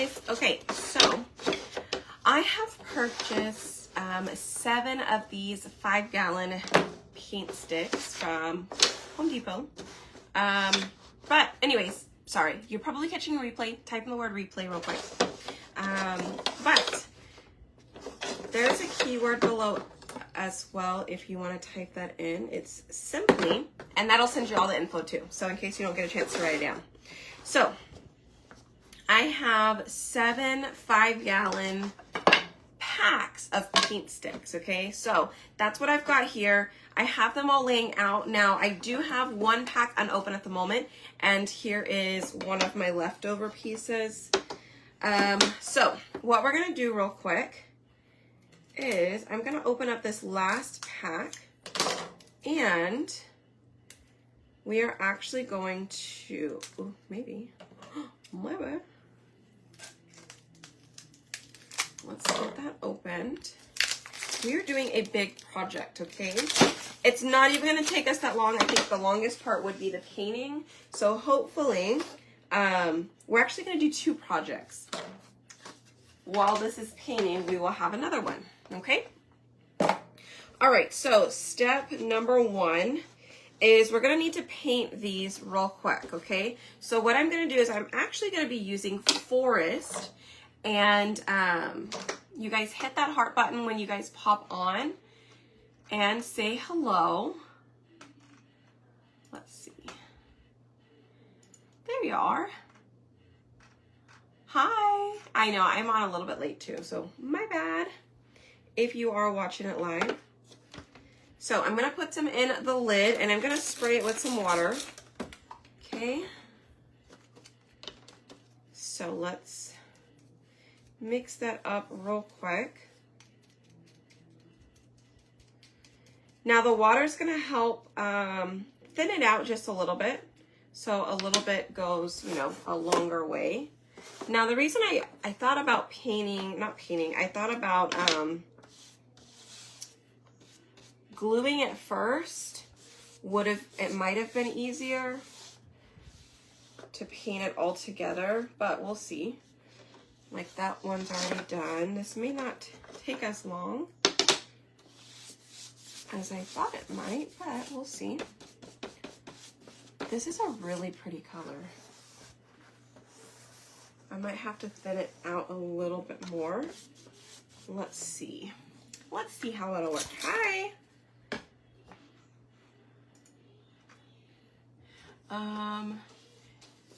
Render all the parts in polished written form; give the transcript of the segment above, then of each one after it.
guys. Okay, so I have purchased 7 of these 5-gallon paint sticks from Home Depot. But anyways, sorry, you're probably catching a replay. Type in the word replay real quick. But there's a keyword below as well if you want to type that in. It's simply, and that'll send you all the info too. So in case you don't get a chance to write it down. So I have 7 5-gallon packs of paint sticks, okay? So that's what I've got here. I have them all laying out. Now, I do have 1 pack unopened at the moment, and here is one of my leftover pieces. So what we're gonna do real quick is I'm gonna open up this last pack, and we are actually going to, ooh, maybe, let's get that opened. We are doing a big project, okay? It's not even gonna take us that long. I think the longest part would be the painting. So hopefully, we're actually gonna do 2 projects. While this is painting, we will have another one, okay? All right, so step number 1 is we're gonna need to paint these real quick, okay? So what I'm gonna do is I'm actually gonna be using Forest, and you guys hit that heart button when you guys pop on and say hello. Let's see. There you are. Hi. I know I'm on a little bit late too, so my bad if you are watching it live. So I'm gonna put some in the lid and I'm gonna spray it with some water. Okay. So let's mix that up real quick. Now the water is gonna help thin it out just a little bit. So a little bit goes, you know, a longer way. Now the reason I thought about I thought about gluing it first it might have been easier to paint it all together, but we'll see. Like that one's already done. This may not take as long as I thought it might, but we'll see. This is a really pretty color. I might have to thin it out a little bit more. Let's see. Let's see how it'll work. Hi.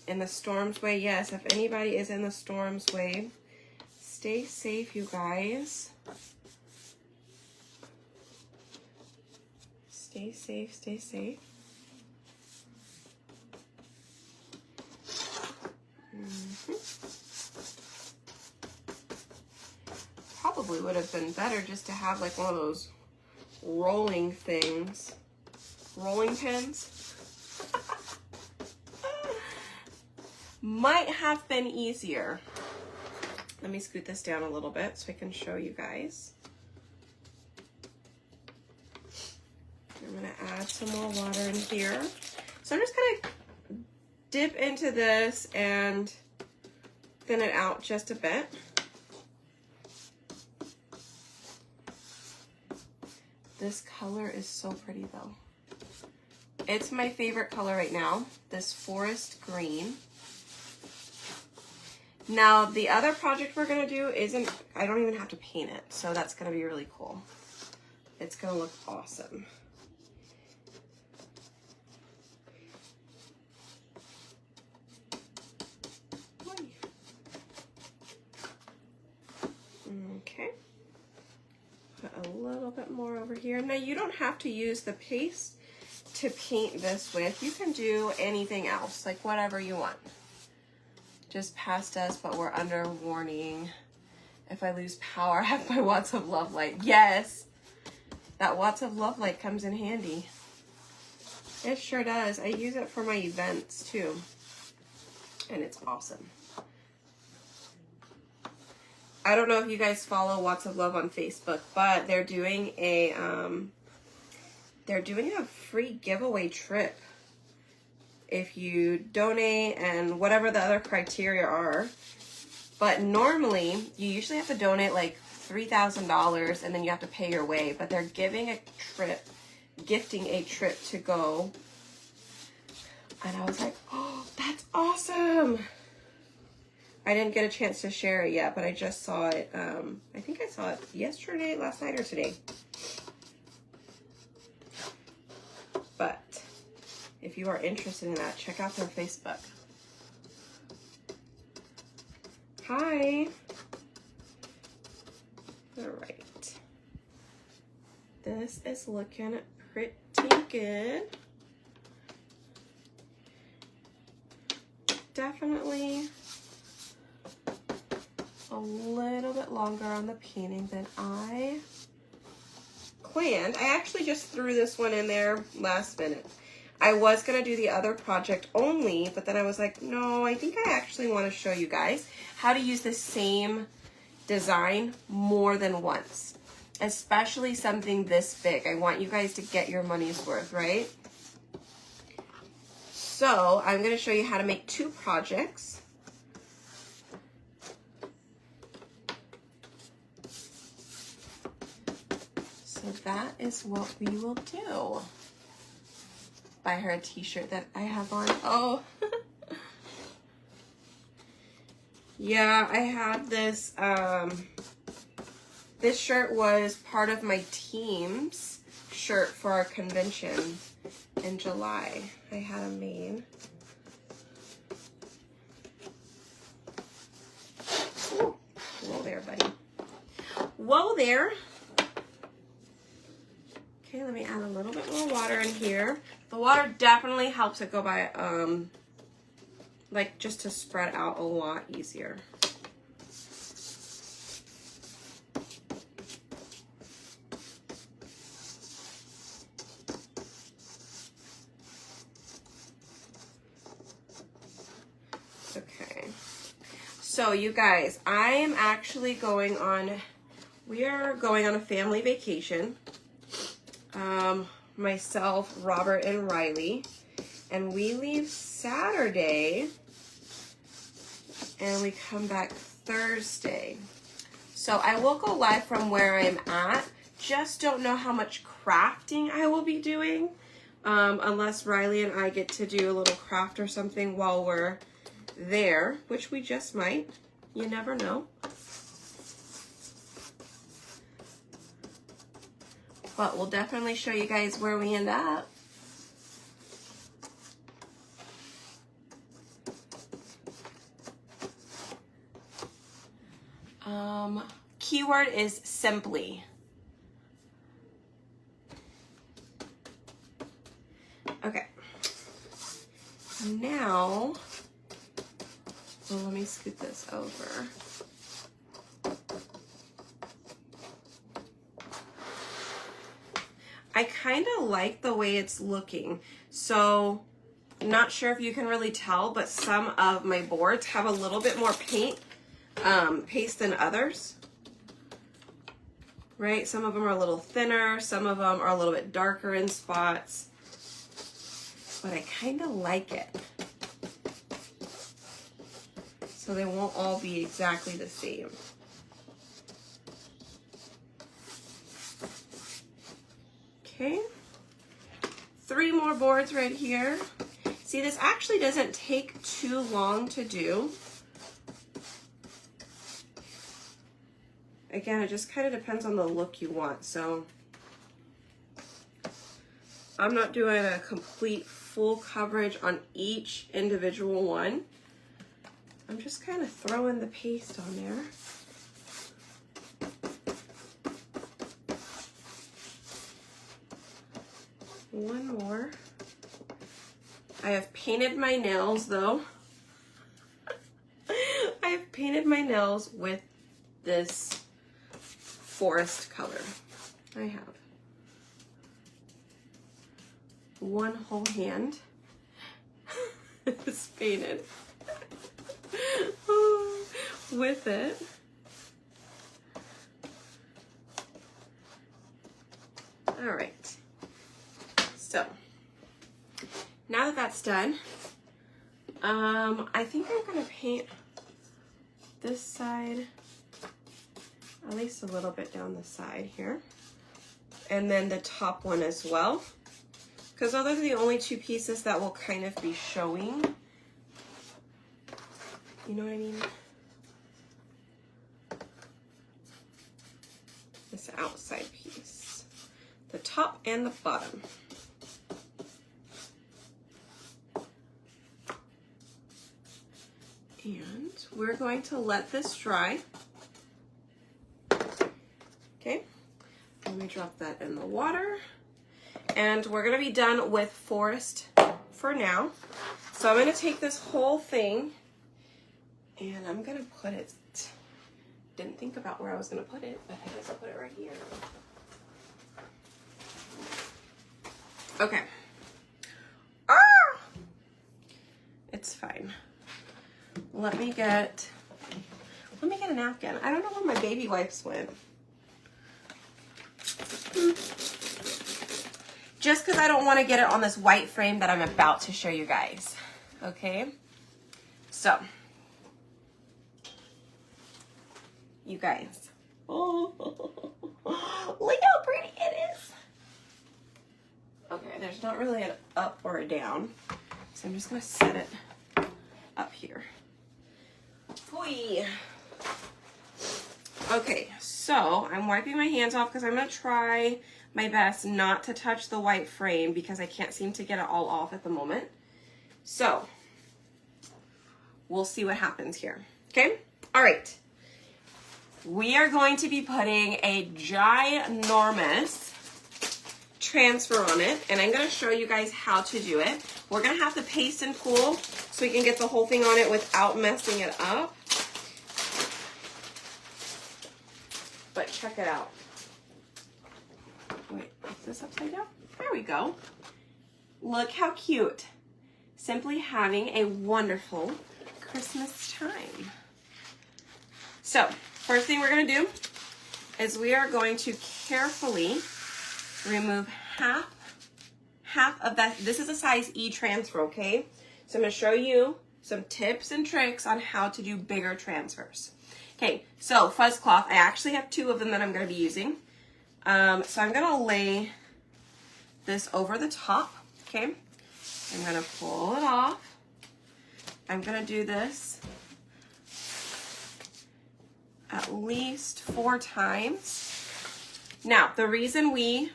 In the storm's way, yes, if anybody is in the storm's way, stay safe, you guys. Stay safe, stay safe. Probably would have been better just to have like one of those rolling things, rolling pins. Might have been easier. Let me scoot this down a little bit so I can show you guys. I'm gonna add some more water in here. So I'm just gonna dip into this and thin it out just a bit. This color is so pretty though. It's my favorite color right now, this forest green. Now, the other project we're gonna do I don't even have to paint it, so that's gonna be really cool. It's gonna look awesome. Okay. Put a little bit more over here. Now, you don't have to use the paste to paint this with. You can do anything else, like whatever you want. Just passed us, but we're under warning. If I lose power, I have my Watts of Love light. Yes, that Watts of Love light comes in handy. It sure does. I use it for my events too, and it's awesome. I don't know if you guys follow Watts of Love on Facebook, but they're doing a free giveaway trip. If you donate and whatever the other criteria are, But normally, you usually have to donate like $3,000 and then you have to pay your way. But they're giving a trip, gifting a trip to go. And I was like, oh, that's awesome. I didn't get a chance to share it yet, but I just saw it. I think I saw it yesterday, last night, or today. But if you are interested in that, check out their Facebook. Hi. All right. This is looking pretty good. Definitely a little bit longer on the painting than I planned. I actually just threw this one in there last minute. I was going to do the other project only, but then I was like, no, I think I actually want to show you guys how to use the same design more than once, especially something this big. I want you guys to get your money's worth, right? So I'm going to show you how to make 2 projects. So that is what we will do. Buy her a t-shirt that I have on. Oh. Yeah, I had this. This shirt was part of my team's shirt for our convention in July. I had them made. Ooh. Whoa there, buddy. Whoa there. Okay, let me add a little bit more water in here. The water definitely helps it go by, like just to spread out a lot easier. Okay, so you guys, I am actually going on, we are going on a family vacation. Myself, Robert, and Riley, and we leave Saturday and we come back Thursday. So I will go live from where I'm at. Just don't know how much crafting I will be doing, unless Riley and I get to do a little craft or something while we're there, which we just might. You never know. But we'll definitely show you guys where we end up. Keyword is simply. Okay. Now, well, let me scoot this over. I kind of like the way it's looking. So, not sure if you can really tell, but some of my boards have a little bit more paint, paste than others. Right? Some of them are a little thinner. Some of them are a little bit darker in spots. But I kind of like it. So they won't all be exactly the same. Okay, 3 more boards right here. See, this actually doesn't take too long to do. Again, it just kind of depends on the look you want. So I'm not doing a complete full coverage on each individual one. I'm just kind of throwing the paste on there. One more. I have painted my nails though. I have painted my nails with this forest color. I have one whole hand is painted with it. All right. So now that that's done, I think I'm gonna paint this side, at least a little bit down the side here. And then the top one as well, because those are the only two pieces that will kind of be showing. You know what I mean? This outside piece, the top and the bottom. And we're going to let this dry. Okay, let me drop that in the water. And we're gonna be done with forest for now. So I'm gonna take this whole thing and I'm gonna put it, didn't think about where I was gonna put it, but I guess I'll put it right here. Okay. Ah! It's fine. Let me get a napkin. I don't know where my baby wipes went. Just because I don't want to get it on this white frame that I'm about to show you guys. Okay? So, you guys. Oh, look how pretty it is. Okay, there's not really an up or a down. So I'm just going to set it up here. Whee. Okay, so I'm wiping my hands off because I'm going to try my best not to touch the white frame because I can't seem to get it all off at the moment. So we'll see what happens here. Okay? All right. We are going to be putting a ginormous transfer on it, and I'm going to show you guys how to do it. We're going to have to paste and pull so we can get the whole thing on it without messing it up. But check it out. Wait, is this upside down? There we go. Look how cute. Simply having a wonderful Christmas time. So, first thing we're going to do is we are going to carefully remove half of that. This is a size E transfer, okay? So I'm going to show you some tips and tricks on how to do bigger transfers. Okay, so fuzz cloth, I actually have two of them that I'm going to be using. So I'm going to lay this over the top, okay? I'm going to pull it off. I'm going to do this at least 4 times. Now, the reason we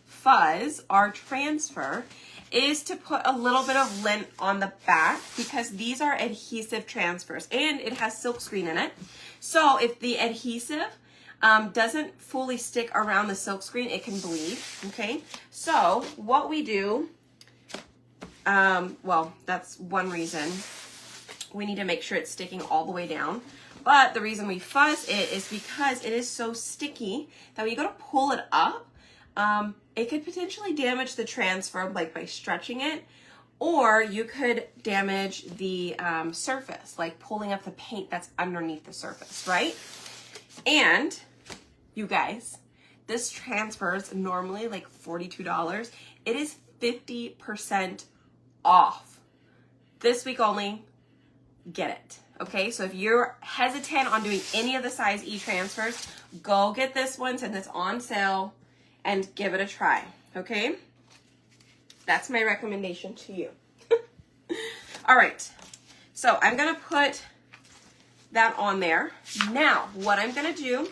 fuzz our transfer is to put a little bit of lint on the back because these are adhesive transfers and it has silkscreen in it. So if the adhesive doesn't fully stick around the silkscreen, it can bleed, okay? So what we do, well, that's one reason. We need to make sure it's sticking all the way down. But the reason we fuzz it is because it is so sticky that when you go to pull it up, it could potentially damage the transfer, like by stretching it, or you could damage the surface, like pulling up the paint that's underneath the surface, right? And you guys, this transfer is normally like $42. It is 50% off. This week only, get it. Okay, so if you're hesitant on doing any of the size E transfers, go get this one since it's on sale and give it a try, okay? That's my recommendation to you. All right, so I'm gonna put that on there. Now, what I'm gonna do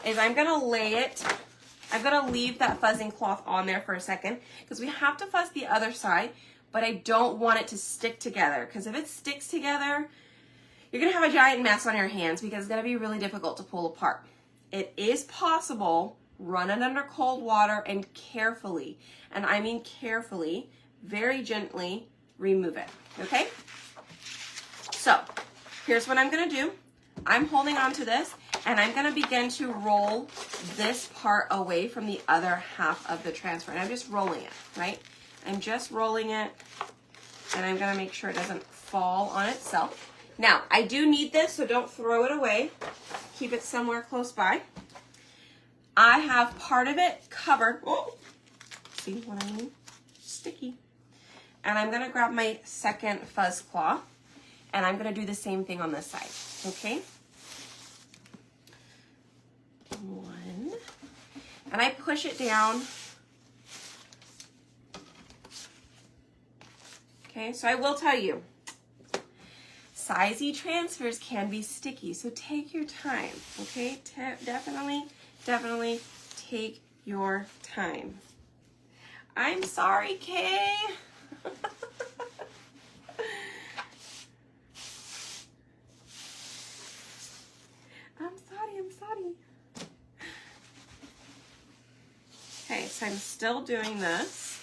is I'm gonna leave that fuzzing cloth on there for a second because we have to fuzz the other side, but I don't want it to stick together because if it sticks together, you're gonna have a giant mess on your hands because it's gonna be really difficult to pull apart. It is possible, run it under cold water and carefully, and I mean carefully, very gently remove it, okay? So, here's what I'm gonna do. I'm holding on to this and I'm gonna begin to roll this part away from the other half of the transfer. And I'm just rolling it, right? I'm just rolling it and I'm gonna make sure it doesn't fall on itself. Now, I do need this, so don't throw it away. Keep it somewhere close by. I have part of it covered. Oh, see what I mean? Sticky. And I'm gonna grab my second fuzz cloth and I'm gonna do the same thing on this side, okay? 1. And I push it down. Okay, so I will tell you, sizey transfers can be sticky, so take your time, okay? Definitely take your time. I'm sorry, Kay. I'm sorry. Okay, so I'm still doing this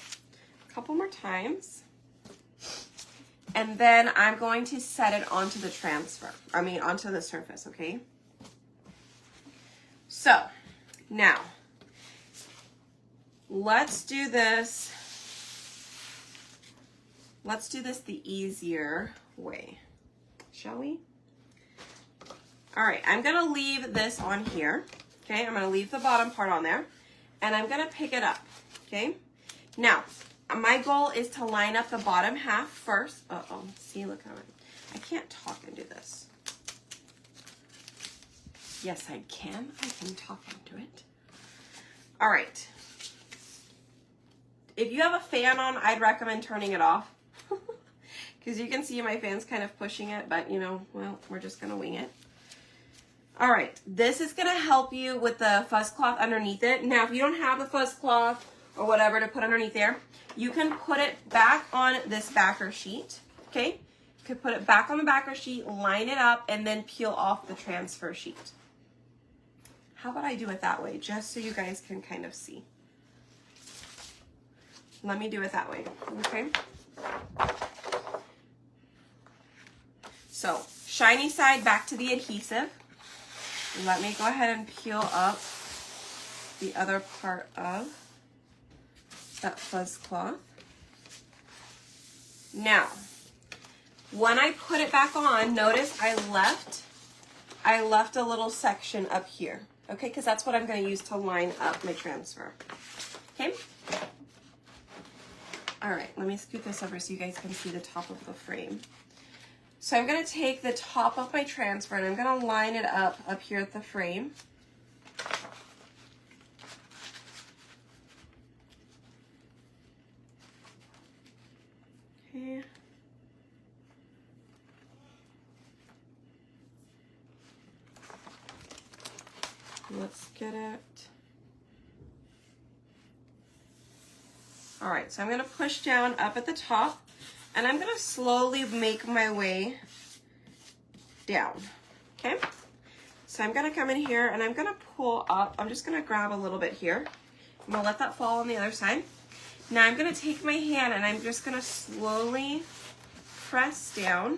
a couple more times. And then I'm going to set it onto the onto the surface, okay? So, now, let's do this the easier way, shall we? All right, I'm gonna leave this on here, okay? I'm gonna leave the bottom part on there, and I'm gonna pick it up, okay? Now, my goal is to line up the bottom half first. Uh-oh, see, look how I can't talk and do this. Yes, I can talk and do it. All right. If you have a fan on, I'd recommend turning it off. Because you can see my fan's kind of pushing it, but you know, well, we're just gonna wing it. All right, this is gonna help you with the fuzz cloth underneath it. Now, if you don't have the fuzz cloth or whatever to put underneath there, you can put it back on this backer sheet, okay? You could put it back on the backer sheet, line it up, and then peel off the transfer sheet. How about I do it that way, just so you guys can kind of see? Let me do it that way, okay? So, shiny side back to the adhesive. Let me go ahead and peel up the other part of that fuzz cloth. Now, when I put it back on, notice I left a little section up here, okay? Because that's what I'm going to use to line up my transfer, okay? All right, let me scoot this over so you guys can see the top of the frame. So I'm going to take the top of my transfer and I'm going to line it up here at the frame. Okay. Let's get it. All right, so I'm going to push down up at the top. And I'm going to slowly make my way down, okay? So I'm going to come in here and I'm going to pull up. I'm just going to grab a little bit here. I'm going to let that fall on the other side. Now I'm going to take my hand and I'm just going to slowly press down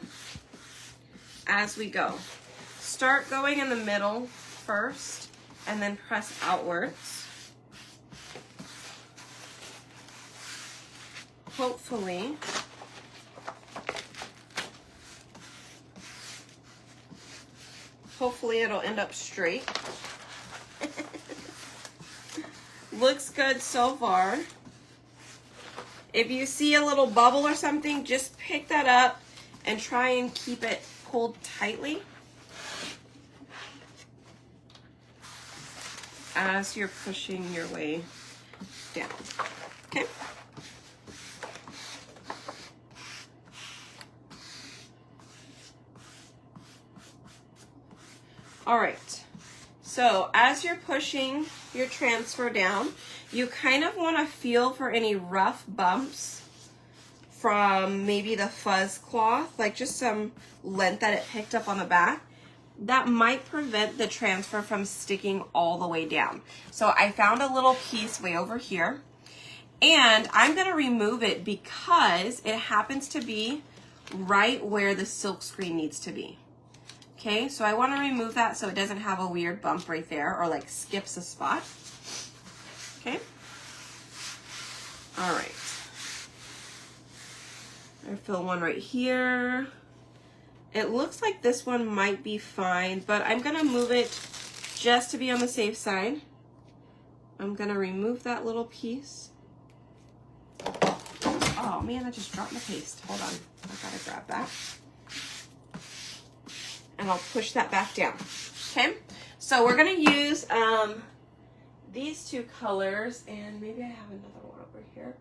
as we go. Start going in the middle first and then press outwards. Hopefully it'll end up straight. Looks good so far. If you see a little bubble or something, just pick that up and try and keep it pulled tightly as you're pushing your way down, okay? All right, so as you're pushing your transfer down, you kind of want to feel for any rough bumps from maybe the fuzz cloth, like just some lint that it picked up on the back. That might prevent the transfer from sticking all the way down. So I found a little piece way over here, and I'm going to remove it because it happens to be right where the silk screen needs to be. Okay, so I want to remove that so it doesn't have a weird bump right there or like skips a spot. Okay. All right. I fill one right here. It looks like this one might be fine, but I'm going to move it just to be on the safe side. I'm going to remove that little piece. Oh man, I just dropped my paste. Hold on. I gotta grab that. And I'll push that back down. Okay? So we're gonna use these two colors, and maybe I have another one over here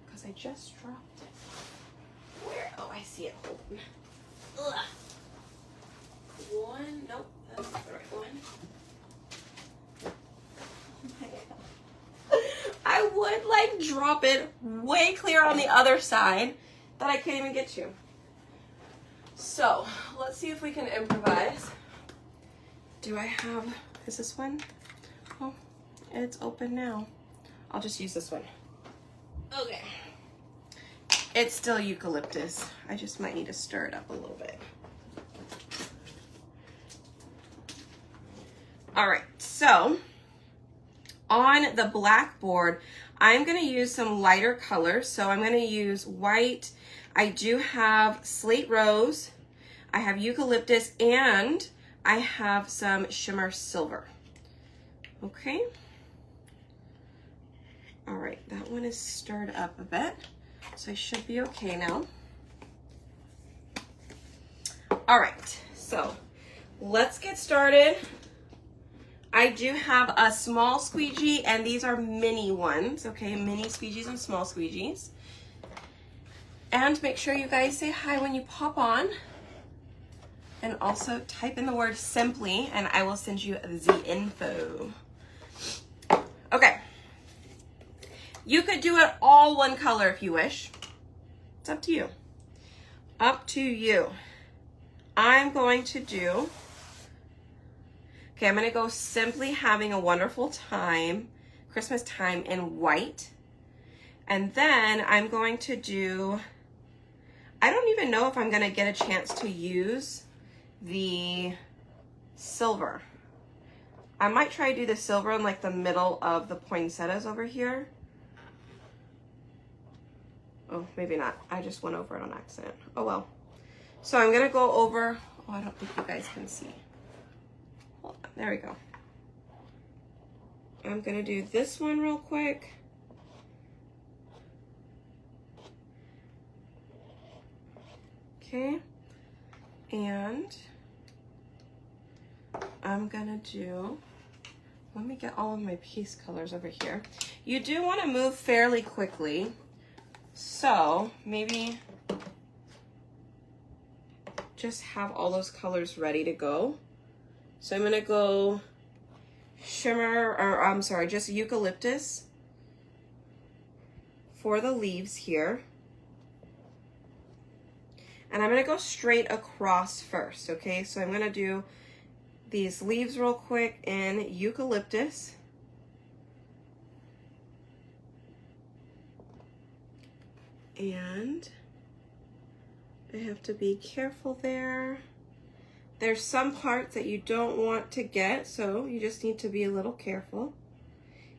because I just dropped it. Where? Oh, I see it. Hold on. Ugh. One. Nope, that's not the right one. Oh my God. I would like drop it way clear on the other side that I can't even get to. So let's see if we can improvise. Do I have, is this one? Oh, it's open now. I'll just use this one. Okay. It's still eucalyptus. I just might need to stir it up a little bit. All right, so on the blackboard, I'm gonna use some lighter colors. So I'm gonna use white. I do have slate rose, I have eucalyptus, and I have some shimmer silver. Okay. All right, that one is stirred up a bit, so I should be okay now. All right, so let's get started. I do have a small squeegee, and these are mini ones, okay? Mini squeegees and small squeegees. And make sure you guys say hi when you pop on. And also type in the word simply, and I will send you the info. Okay. You could do it all one color if you wish. It's up to you. Up to you. I'm going to do, okay, I'm going to go Simply Having a Wonderful Time, Christmas Time in white. And then I'm going to do, I don't even know if I'm going to get a chance to use the silver. I might try to do the silver in like the middle of the poinsettias over here. Oh, maybe not. I just went over it on accident. Oh well. So I'm gonna go over, oh, I don't think you guys can see. Hold on, there we go. I'm gonna do this one real quick. Okay. And I'm gonna do, let me get all of my piece colors over here. You do want to move fairly quickly, so maybe just have all those colors ready to go. So I'm gonna go shimmer, or I'm sorry, just eucalyptus for the leaves here. And I'm gonna go straight across first, okay? So I'm gonna do these leaves real quick in eucalyptus. And I have to be careful there. There's some parts that you don't want to get, so you just need to be a little careful.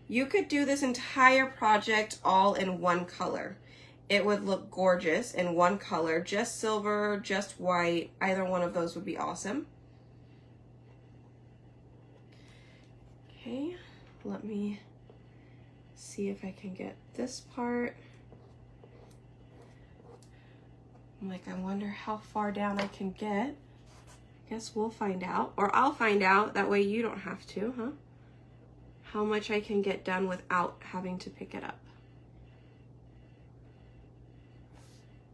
You could do this entire project all in one color. It would look gorgeous in one color, just silver, just white. Either one of those would be awesome. Okay, let me see if I can get this part. I'm like, I wonder how far down I can get. I guess we'll find out, or I'll find out. That way you don't have to, huh? How much I can get done without having to pick it up.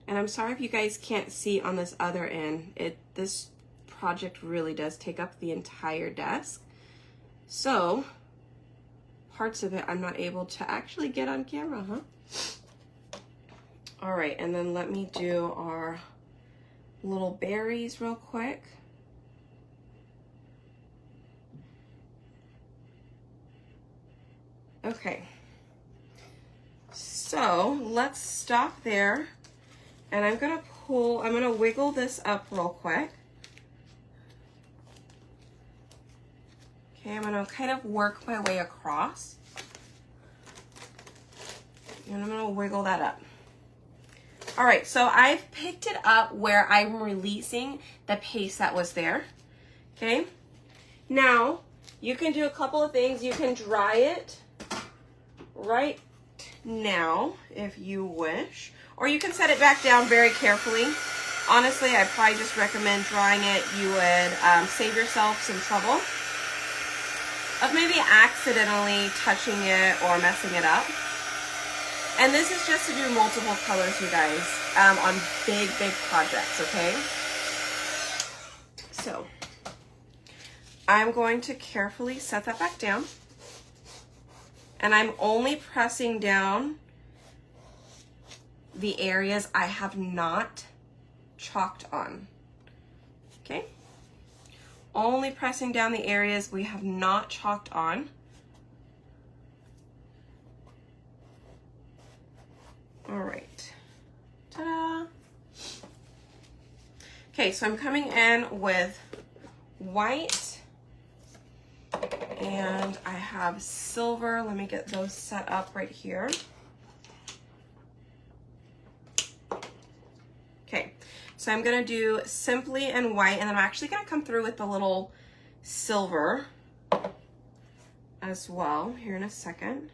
And I'm sorry if you guys can't see on this other end. This project really does take up the entire desk. So parts of it I'm not able to actually get on camera, huh? All right, and then let me do our little berries real quick. Okay, so let's stop there, and I'm gonna wiggle this up real quick. Okay, I'm gonna kind of work my way across, and I'm gonna wiggle that up. All right, so I've picked it up where I'm releasing the paste that was there, okay? Now, you can do a couple of things. You can dry it right now if you wish, or you can set it back down very carefully. Honestly, I probably just recommend drying it. You would save yourself some trouble. of maybe accidentally touching it or messing it up. And this is just to do multiple colors, you guys, on big, big projects, okay? So I'm going to carefully set that back down. And I'm only pressing down the areas I have not chalked on, okay? Only pressing down the areas we have not chalked on. All right, ta-da. Okay, so I'm coming in with white and I have silver. Let me get those set up right here. Okay, so I'm gonna do simply in white, and then I'm actually gonna come through with a little silver as well here in a second.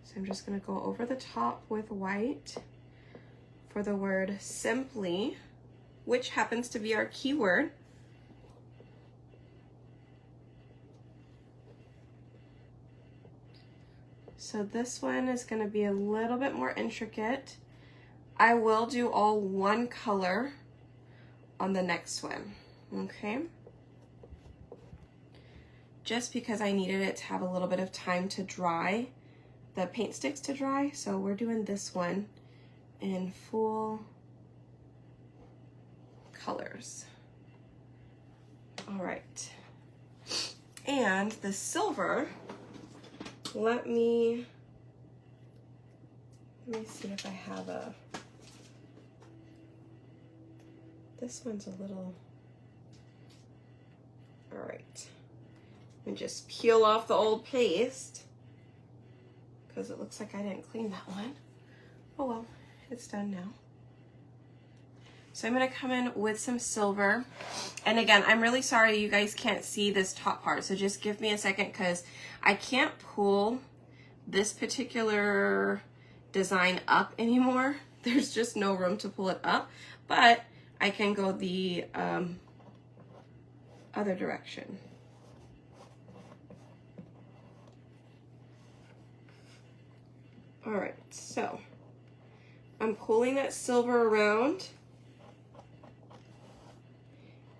So I'm just gonna go over the top with white for the word simply, which happens to be our keyword. So this one is going to be a little bit more intricate. I will do all one color on the next one, okay? Just because I needed it to have a little bit of time to dry, the paint sticks to dry. So we're doing this one in full colors. All right. And the silver, let me see if I have a, this one's a little, all right. Let me just peel off the old paste because it looks like I didn't clean that one. Oh well, it's done now. So I'm gonna come in with some silver. And again, I'm really sorry you guys can't see this top part, so just give me a second because I can't pull this particular design up anymore. There's just no room to pull it up, but I can go the other direction. All right, so I'm pulling that silver around,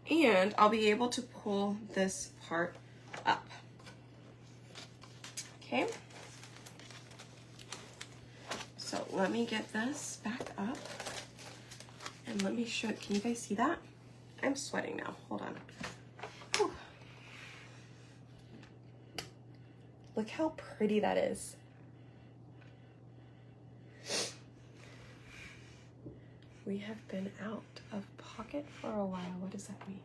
and I'll be able to pull this part up. Okay. So let me get this back up and let me show it. Can you guys see that? I'm sweating now. Hold on. Whew. Look how pretty that is. We have been out of pocket for a while. What does that mean?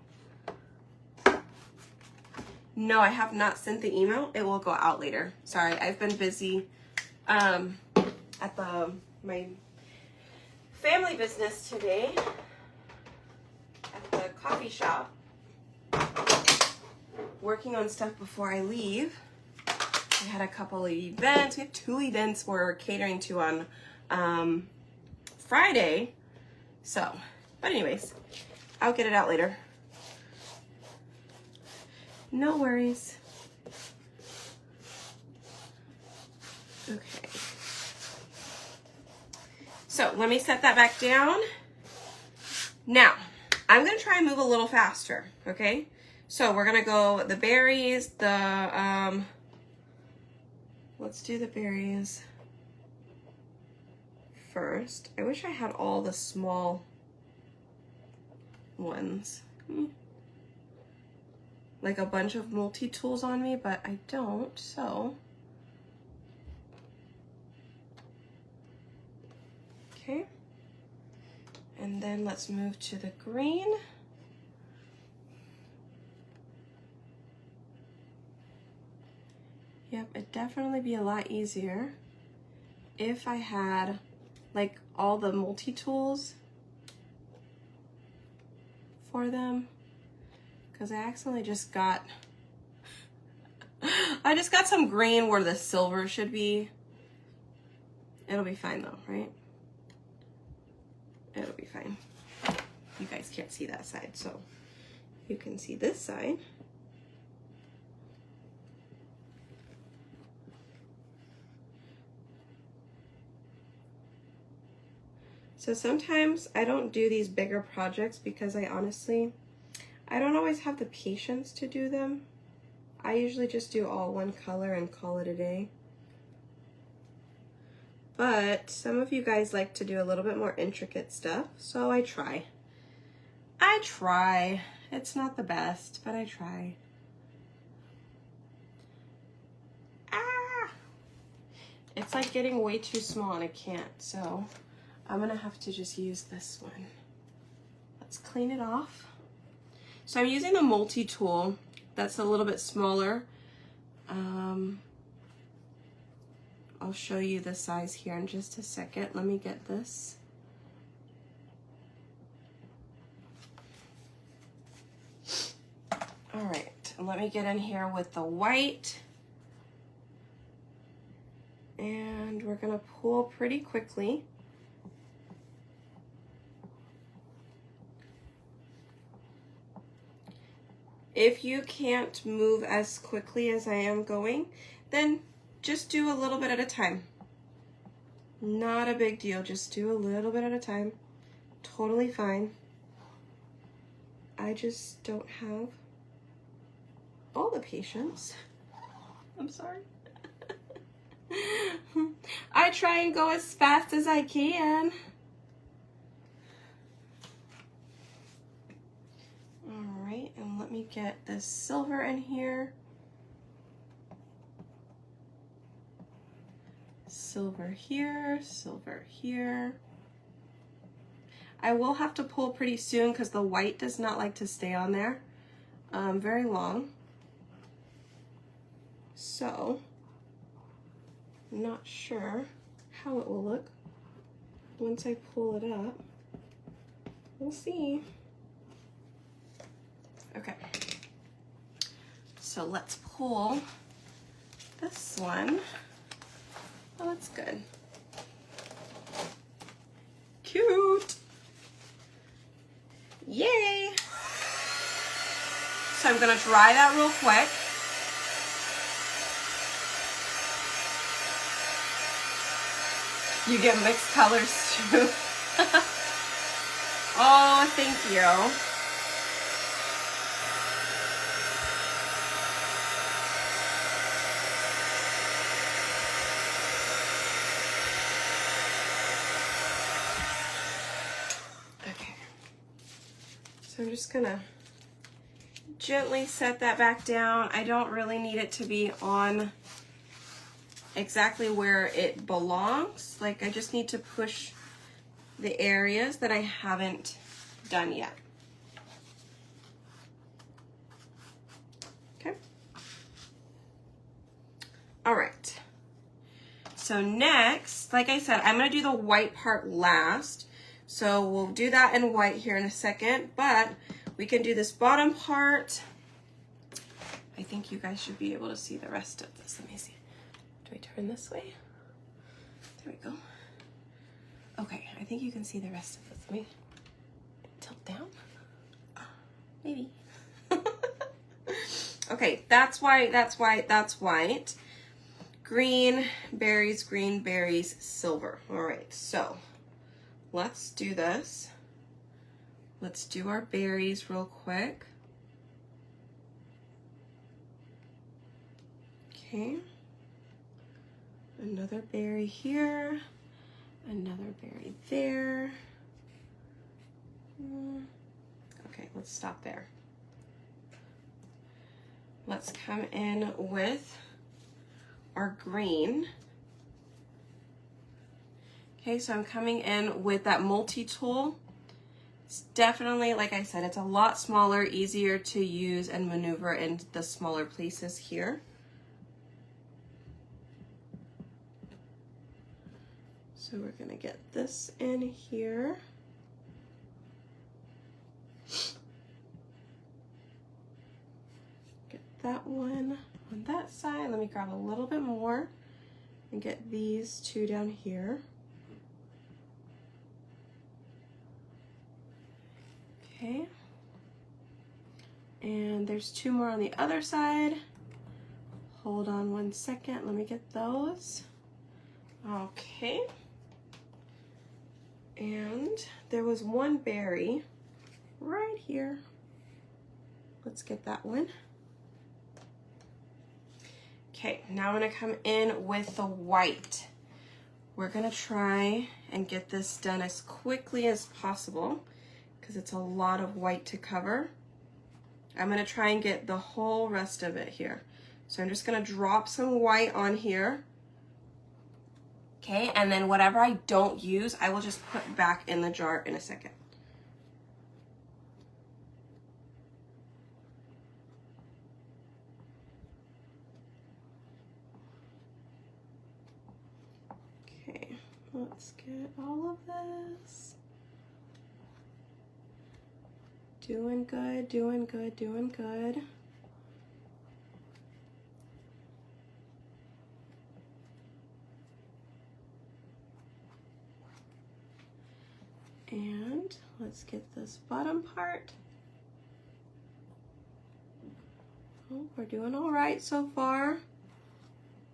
No, I have not sent the email. It will go out later. Sorry, I've been busy at my family business today at the coffee shop, working on stuff before I leave. We had a couple of events. We have 2 events we're catering to on Friday. So, but anyways, I'll get it out later. No worries. Okay. So let me set that back down. Now, I'm gonna try and move a little faster, okay? So we're gonna go the berries, let's do the berries first. I wish I had all the small ones. Like a bunch of multi-tools on me, but I don't, so. Okay. And then let's move to the green. Yep, it'd definitely be a lot easier if I had like all the multi-tools for them, because I accidentally just got I just got some green where the silver should be. It'll be fine though, right? It'll be fine. You guys can't see that side, so you can see this side. So sometimes I don't do these bigger projects because I don't always have the patience to do them. I usually just do all one color and call it a day. But some of you guys like to do a little bit more intricate stuff, so I try. It's not the best, but I try. It's like getting way too small and I can't, so I'm gonna have to just use this one. Let's clean it off. So I'm using the multi-tool that's a little bit smaller. I'll show you the size here in just a second. Let me get this. All right, and let me get in here with the white. And we're gonna pull pretty quickly. If you can't move as quickly as I am going, then just do a little bit at a time. Not a big deal, just do a little bit at a time. Totally fine. I just don't have all the patience. I'm sorry. I try and go as fast as I can. All right, and let me get this silver in here. Silver here, silver here. I will have to pull pretty soon because the white does not like to stay on there very long. So, I'm not sure how it will look once I pull it up. We'll see. Okay, so let's pull this one. Oh, that's good. Cute. Yay. So I'm gonna dry that real quick. You get mixed colors too. Oh, thank you. Okay. So I'm just gonna gently set that back down. I don't really need it to be on exactly where it belongs. Like, I just need to push the areas that I haven't done yet. Okay. All right. So next, like I said, I'm gonna do the white part last. So we'll do that in white here in a second, but we can do this bottom part. I think you guys should be able to see the rest of this. Let me see. Do I turn this way? There we go. Okay, I think you can see the rest of this. Let me tilt down. Maybe. Okay, that's white, that's white, that's white. Green berries, silver. All right, so let's do this. Let's do our berries real quick. Okay. Another berry here, another berry there. Okay, let's stop there. Let's come in with our green. Okay, so I'm coming in with that multi-tool. It's definitely, like I said, it's a lot smaller, easier to use and maneuver in the smaller places here. So we're gonna get this in here. Get that one on that side. Let me grab a little bit more and get these two down here. Okay. And there's two more on the other side. Hold on one second, let me get those. Okay. And there was one berry right here. Let's get that one. Okay, now I'm gonna come in with the white. We're gonna try and get this done as quickly as possible because it's a lot of white to cover. I'm gonna try and get the whole rest of it here. So I'm just gonna drop some white on here. Okay, and then whatever I don't use, I will just put back in the jar in a second. Okay, let's get all of this. Doing good, doing good, doing good. And let's get this bottom part. Oh, we're doing all right so far.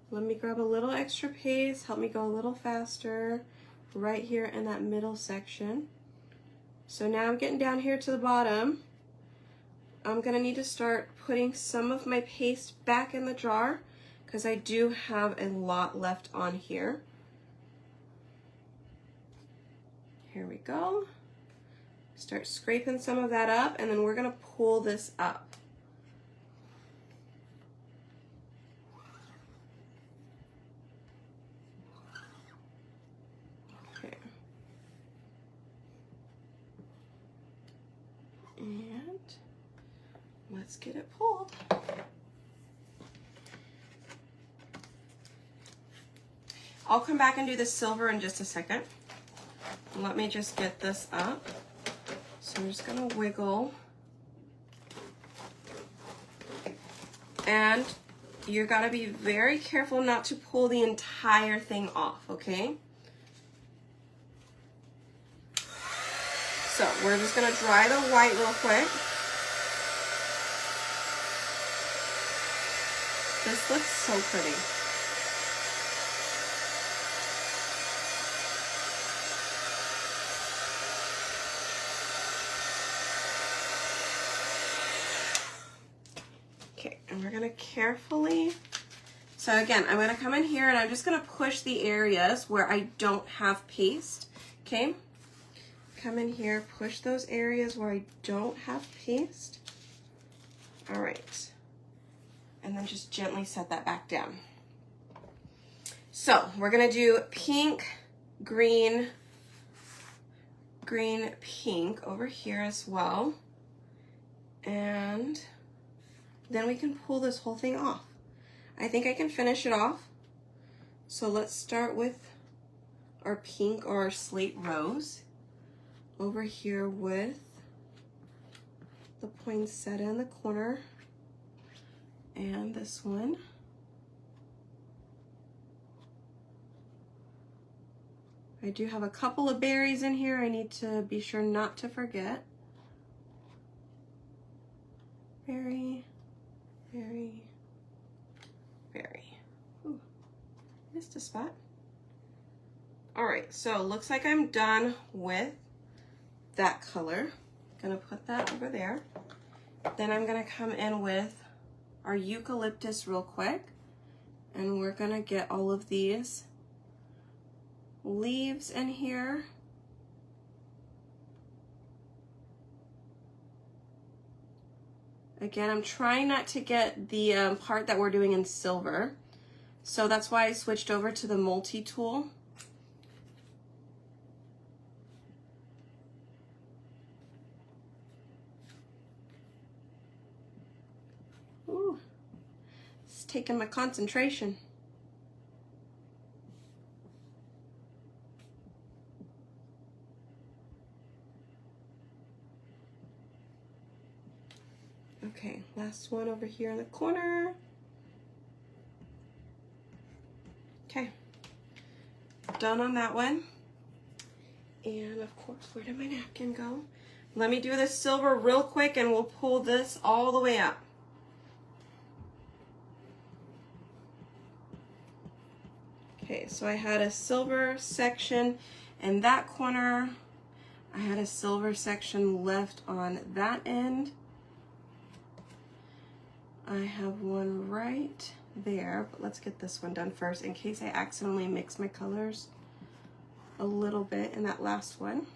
Let me grab a little extra pace, help me go a little faster right here in that middle section. So now I'm getting down here to the bottom. I'm gonna need to start putting some of my paste back in the jar because I do have a lot left on here. Here we go. Start scraping some of that up, and then we're gonna pull this up. Okay. And let's get it pulled. I'll come back and do the silver in just a second. Let me just get this up. So I'm just gonna wiggle. And you gotta be very careful not to pull the entire thing off, okay? So we're just gonna dry the white real quick. This looks so pretty. Okay, and we're gonna carefully, so again, I'm gonna come in here and I'm just gonna push the areas where I don't have paste, okay? Come in here, push those areas where I don't have paste. All right, and then just gently set that back down. So we're gonna do pink, green, green, pink over here as well. And then we can pull this whole thing off. I think I can finish it off. So let's start with our pink or our slate rose over here with the poinsettia in the corner, and this one. I do have a couple of berries in here I need to be sure not to forget. Berry, berry, berry. Ooh, missed a spot. All right, so looks like I'm done with that color. Gonna put that over there. Then I'm gonna come in with our eucalyptus real quick, and we're gonna get all of these leaves in here. Again, I'm trying not to get the part that we're doing in silver, so that's why I switched over to the multi-tool. Ooh, it's taking my concentration. Okay, last one over here in the corner. Okay, done on that one. And of course, where did my napkin go? Let me do this silver real quick and we'll pull this all the way up. Okay, so I had a silver section And that corner, I had a silver section left on that end. I have one right there, but let's get this one done first in case I accidentally mix my colors a little bit in that last one.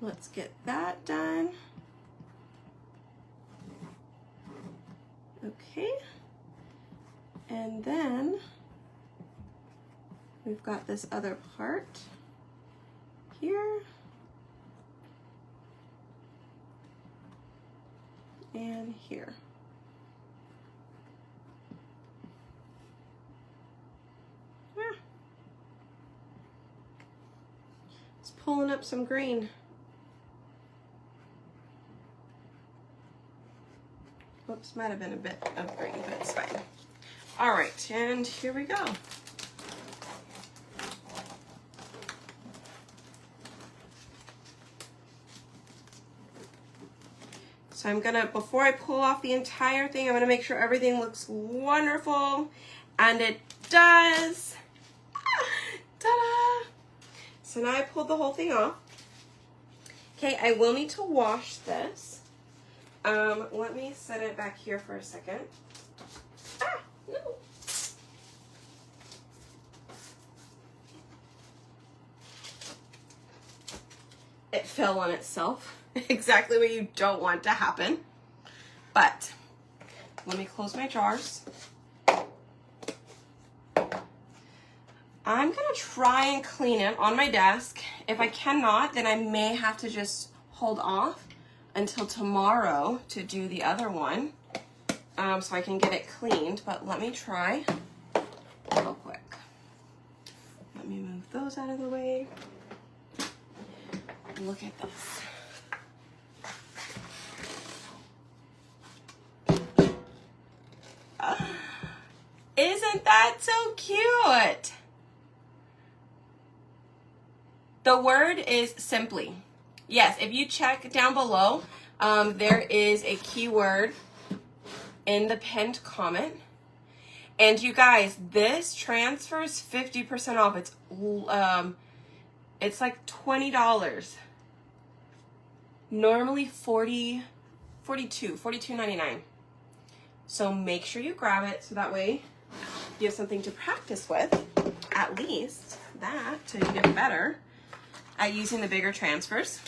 Let's get that done. Okay. And then we've got this other part here. And here. Yeah. It's pulling up some green. Whoops, might have been a bit of green, but it's fine. All right, and here we go. So I'm gonna, before I pull off the entire thing, I'm gonna make sure everything looks wonderful, and it does. Ta-da! So now I pulled the whole thing off. Okay, I will need to wash this. Let me set it back here for a second. Ah, no. It fell on itself. Exactly what you don't want to happen. But let me close my jars. I'm gonna try and clean it on my desk. If I cannot, then I may have to just hold off until tomorrow to do the other one, so I can get it cleaned. But let me try real quick. Let me move those out of the way. Look at this. Isn't that so cute? The word is simply. Yes, if you check down below, there is a keyword in the pinned comment. And you guys, this transfers 50% off. It's like $20. Normally $42.99. So make sure you grab it so that way you have something to practice with, at least that, to get better at using the bigger transfers.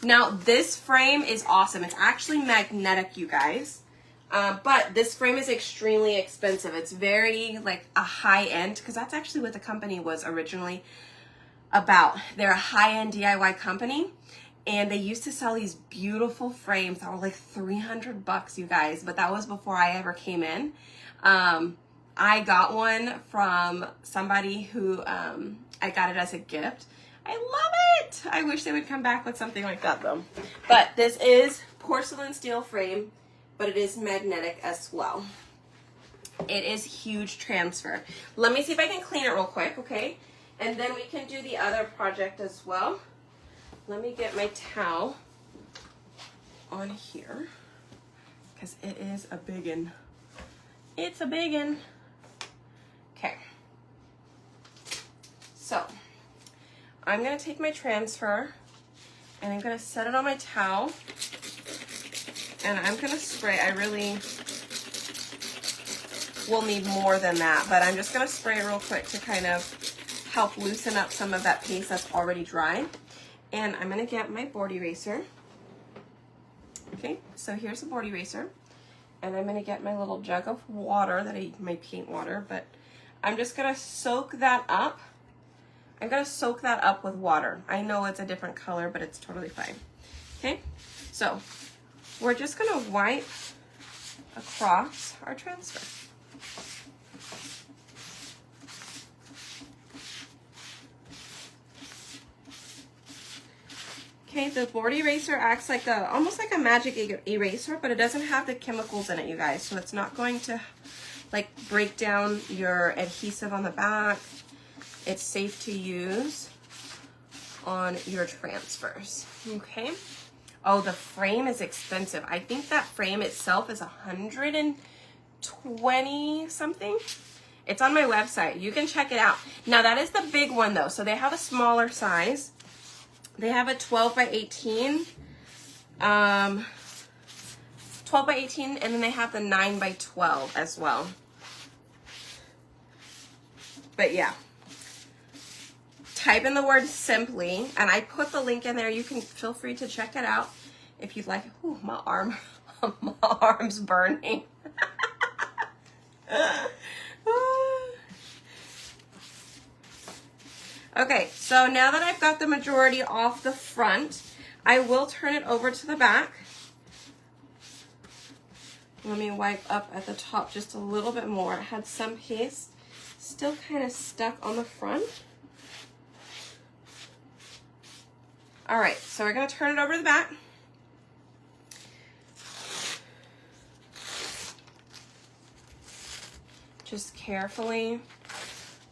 Now this frame is awesome. It's actually magnetic, you guys. But this frame is extremely expensive. It's very like a high end, because that's actually what the company was originally about. They're a high-end DIY company, and they used to sell these beautiful frames that were like $300, you guys, but that was before I ever came in. I got one from somebody who, I got it as a gift. I love it. I wish they would come back with something like that though. But this is porcelain steel frame, but it is magnetic as well. It is huge transfer. Let me see if I can clean it real quick, okay? And then we can do the other project as well. Let me get my towel on here, because it is a biggin. It's a biggin. Okay. So, I'm going to take my transfer, and I'm going to set it on my towel, and I'm going to spray. I really will need more than that, but I'm just going to spray real quick to kind of help loosen up some of that paste that's already dry. And I'm going to get my board eraser. Okay, so here's the board eraser. And I'm going to get my little jug of water, my paint water, but I'm just going to soak that up. I'm going to soak that up with water. I know it's a different color, but it's totally fine. Okay, so we're just going to wipe across our transfer. Okay, the board eraser acts like almost like a magic eraser, but it doesn't have the chemicals in it, you guys. So it's not going to like break down your adhesive on the back. It's safe to use on your transfers, okay? Oh, the frame is expensive. I think that frame itself is $120 something. It's on my website. You can check it out. Now that is the big one though. So they have a smaller size. They have a 12 by 18. 12 by 18, and then they have the 9 by 12 as well. But yeah. Type in the word simply, and I put the link in there. You can feel free to check it out if you'd like. Ooh, my arm's burning. Okay, so now that I've got the majority off the front, I will turn it over to the back. Let me wipe up at the top just a little bit more. I had some paste still kind of stuck on the front. All right, so we're gonna turn it over to the back. Just carefully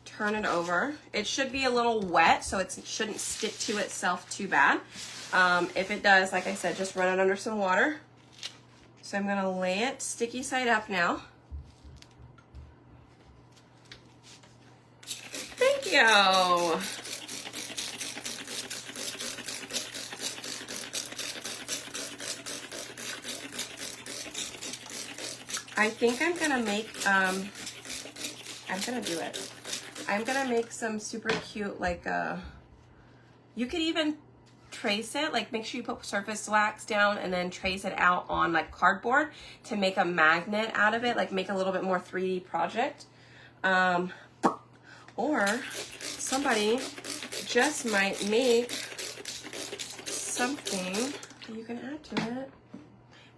turn it over. It should be a little wet, so it shouldn't stick to itself too bad. If it does, like I said, just run it under some water. So I'm gonna lay it sticky side up now. Thank you. I think I'm gonna make, I'm gonna do it. I'm gonna make some super cute, like, you could even trace it, like make sure you put surface wax down and then trace it out on like cardboard to make a magnet out of it, like make a little bit more 3D project. Or somebody just might make something that you can add to it.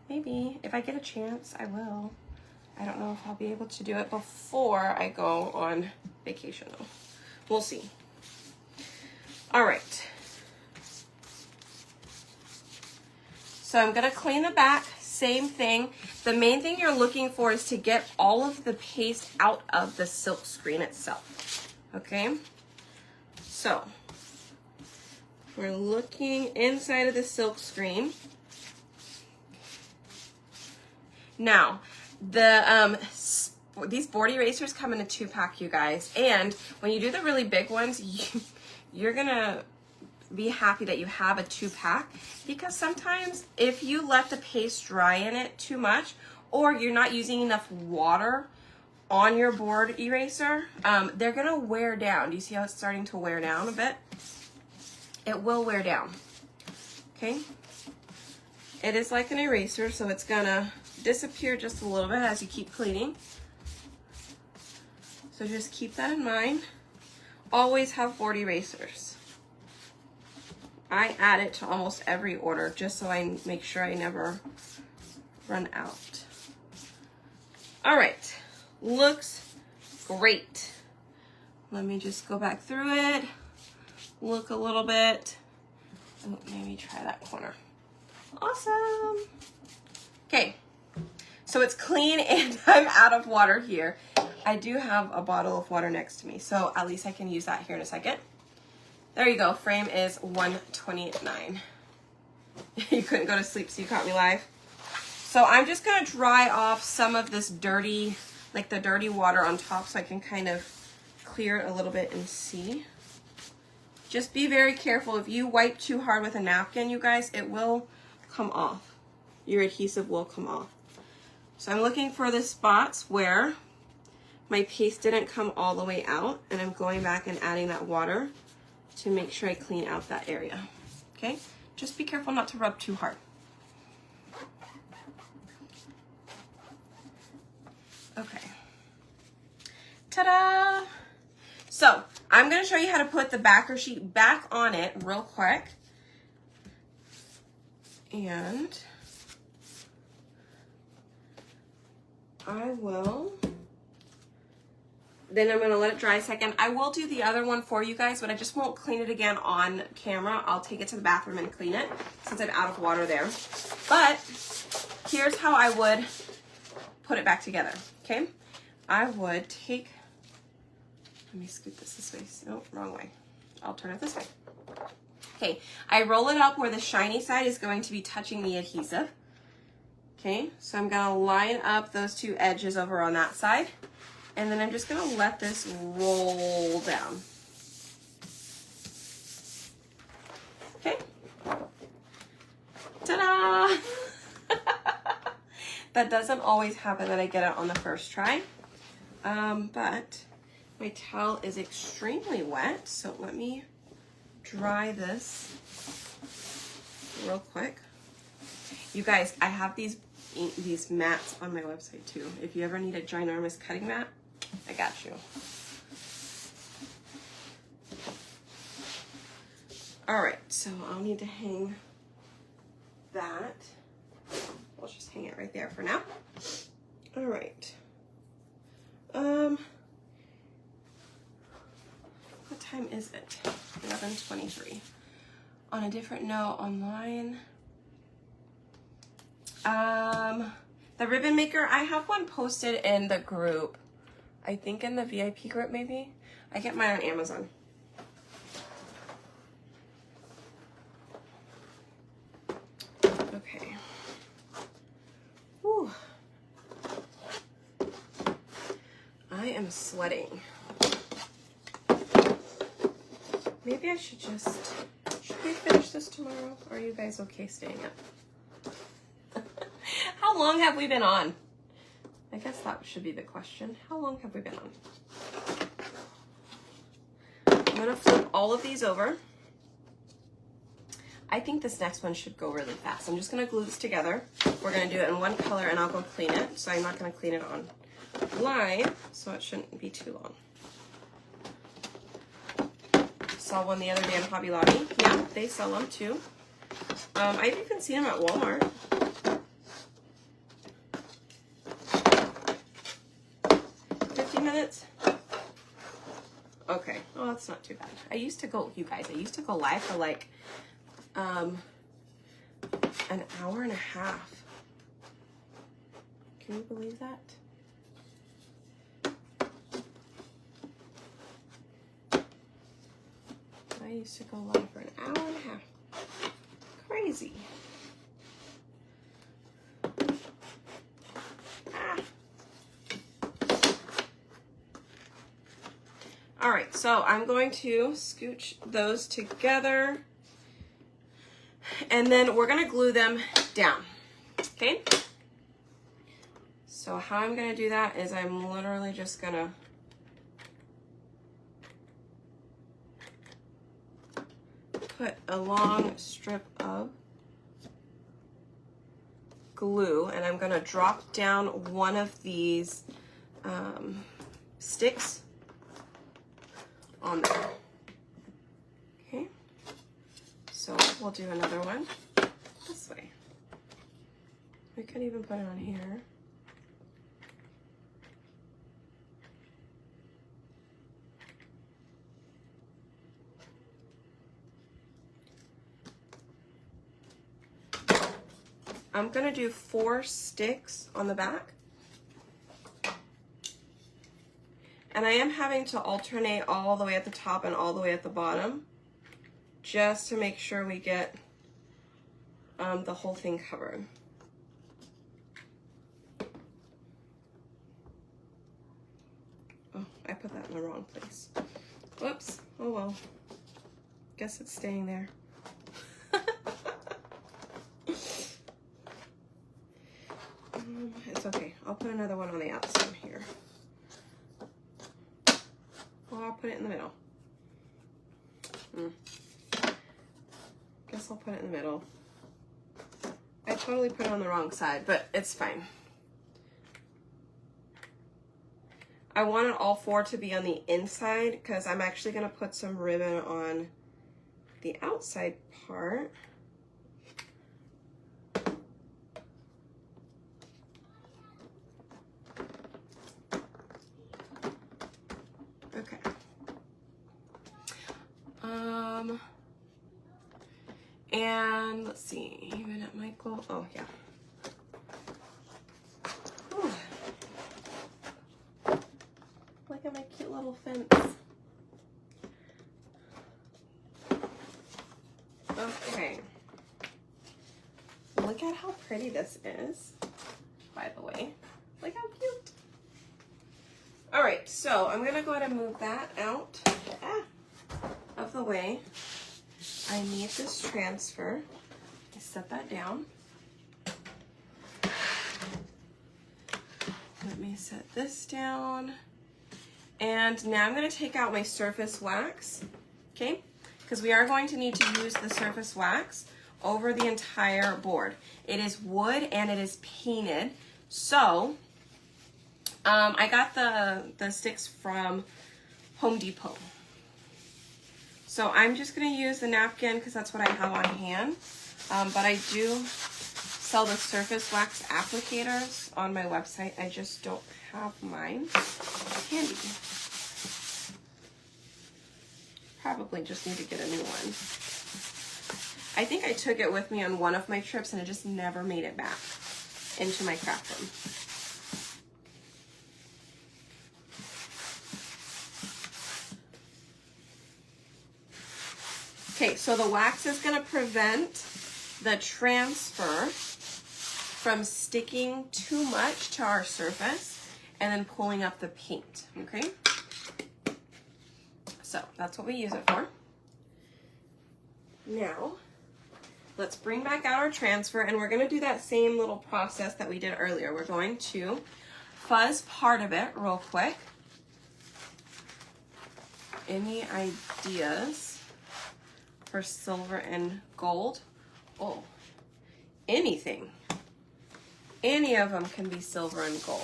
Maybe, if I get a chance, I will. I don't know if I'll be able to do it before I go on vacation though. We'll see. All right. So I'm gonna clean the back, same thing. The main thing you're looking for is to get all of the paste out of the silk screen itself, okay? So, we're looking inside of the silk screen. Now, these board erasers come in a 2-pack, you guys. And when you do the really big ones, you're gonna be happy that you have a 2-pack, because sometimes if you let the paste dry in it too much, or you're not using enough water on your board eraser, they're gonna wear down. Do you see how it's starting to wear down a bit? It will wear down, okay? It is like an eraser, so it's gonna disappear just a little bit as you keep cleaning. So just keep that in mind. Always have board erasers. I add it to almost every order just so I make sure I never run out. All right, looks great. Let me just go back through it, look a little bit. Oh, maybe try that corner. Awesome. Okay, so it's clean and I'm out of water here. I do have a bottle of water next to me, so at least I can use that here in a second. There you go, frame is 129. You couldn't go to sleep, so you caught me live. So I'm just gonna dry off some of this dirty, like the dirty water on top, so I can kind of clear it a little bit and see. Just be very careful. If you wipe too hard with a napkin, you guys, it will come off. Your adhesive will come off. So I'm looking for the spots where my paste didn't come all the way out, and I'm going back and adding that water to make sure I clean out that area, okay? Just be careful not to rub too hard. Okay. Ta-da! So, I'm gonna show you how to put the backer sheet back on it real quick. And I will... Then I'm gonna let it dry a second. I will do the other one for you guys, but I just won't clean it again on camera. I'll take it to the bathroom and clean it since I'm out of water there. But here's how I would put it back together, okay? I would take, let me scoot this way. No, wrong way. I'll turn it this way. Okay, I roll it up where the shiny side is going to be touching the adhesive. Okay, so I'm gonna line up those two edges over on that side. And then I'm just gonna let this roll down. Okay. Ta-da! That doesn't always happen that I get it on the first try. But my towel is extremely wet, so let me dry this real quick. You guys, I have these mats on my website too. If you ever need a ginormous cutting mat, I got you. All right, so I'll need to hang that. We'll just hang it right there for now. All right. What time is it? 11:23. On a different note, online. The ribbon maker, I have one posted in the group. I think in the VIP group, maybe. I get mine on Amazon. Okay. Whew. I am sweating. Maybe I should we finish this tomorrow? Or are you guys okay staying up? How long have we been on? I guess that should be the question. How long have we been on? I'm gonna flip all of these over. I think this next one should go really fast. I'm just gonna glue this together. We're gonna do it in one color and I'll go clean it. So I'm not gonna clean it online, so it shouldn't be too long. Saw one the other day in Hobby Lobby. Yeah, they sell them too. I've even seen them at Walmart. Minutes. Okay. Oh, that's not too bad. I used to go, you guys, I used to go live for like an hour and a half. Can you believe that? I used to go live for an hour and a half. Crazy. All right, so I'm going to scooch those together and then we're gonna glue them down, okay? So how I'm gonna do that is I'm literally just gonna put a long strip of glue and I'm gonna drop down one of these sticks on there. Okay, so we'll do another one this way. We could even put it on here. I'm gonna do 4 sticks on the back. And I am having to alternate all the way at the top and all the way at the bottom, just to make sure we get the whole thing covered. Oh, I put that in the wrong place. Whoops, oh well. Guess it's staying there. It's okay, I'll put another one on the outside here. I'll put it in the middle. Guess I'll put it in the middle. I totally put it on the wrong side, but it's fine. I wanted all 4 to be on the inside because I'm actually going to put some ribbon on the outside part. Okay. And let's see, even at Michael, oh yeah. Ooh. Look at my cute little fence. Okay. Look at how pretty this is, by the way. Look how cute. All right, so I'm gonna go ahead and move that out of the way. I need this transfer. I set that down. Let me set this down. And now I'm gonna take out my surface wax, okay? Because we are going to need to use the surface wax over the entire board. It is wood and it is painted. So, I got the sticks from Home Depot. So I'm just gonna use the napkin because that's what I have on hand. But I do sell the surface wax applicators on my website. I just don't have mine handy. Probably just need to get a new one. I think I took it with me on one of my trips and it just never made it back into my craft room. Okay, so the wax is going to prevent the transfer from sticking too much to our surface and then pulling up the paint, okay? So that's what we use it for. Now, let's bring back out our transfer and we're gonna do that same little process that we did earlier. We're going to fuzz part of it real quick. Any ideas for silver and gold? Oh, anything. Any of them can be silver and gold.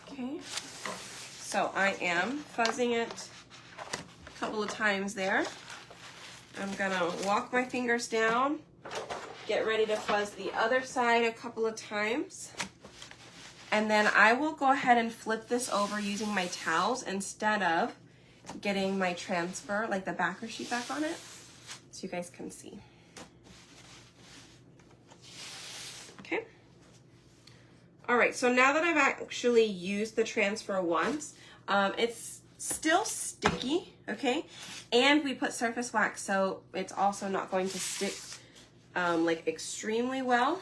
Okay, so I am fuzzing it a couple of times there. I'm gonna walk my fingers down, get ready to fuzz the other side a couple of times. And then I will go ahead and flip this over using my towels instead of getting my transfer, like the backer sheet back on it, so you guys can see. Okay. All right, so now that I've actually used the transfer once, it's still sticky, okay? And we put surface wax, so it's also not going to stick like extremely well.